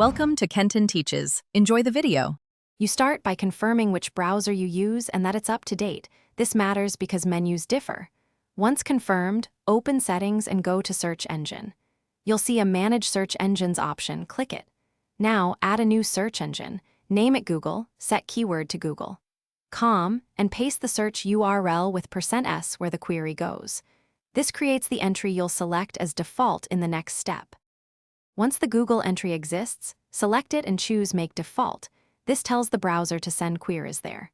Welcome to Kenton Teaches. Enjoy the video. You start by confirming which browser you use and that it's up to date. This matters because menus differ. Once confirmed, open Settings and go to Search Engine. You'll see a Manage Search Engines option. Click it. Now, add a new search engine. Name it Google, set keyword to Google. And paste the search URL with %s where the query goes. This creates the entry you'll select as default in the next step. Once the Google entry exists, select it and choose Make Default. This tells the browser to send queries there.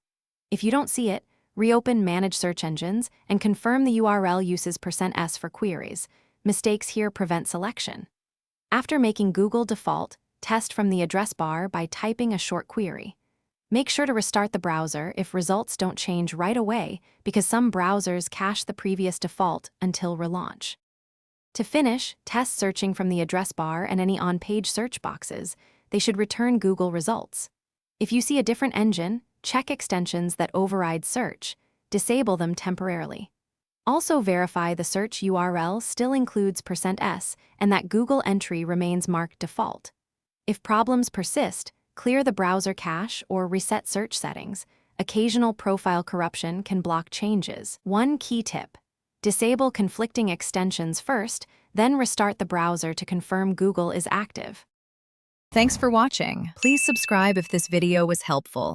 If you don't see it, reopen Manage Search Engines and confirm the URL uses %s for queries. Mistakes here prevent selection. After making Google default, test from the address bar by typing a short query. Make sure to restart the browser if results don't change right away because some browsers cache the previous default until relaunch. To finish, test searching from the address bar and any on-page search boxes. They should return Google results. If you see a different engine, check extensions that override search. Disable them temporarily. Also verify the search URL still includes %s and that Google entry remains marked default. If problems persist, clear the browser cache or reset search settings. Occasional profile corruption can block changes. One key tip: disable conflicting extensions first, then restart the browser to confirm Google is active. Thanks for watching. Please subscribe if this video was helpful.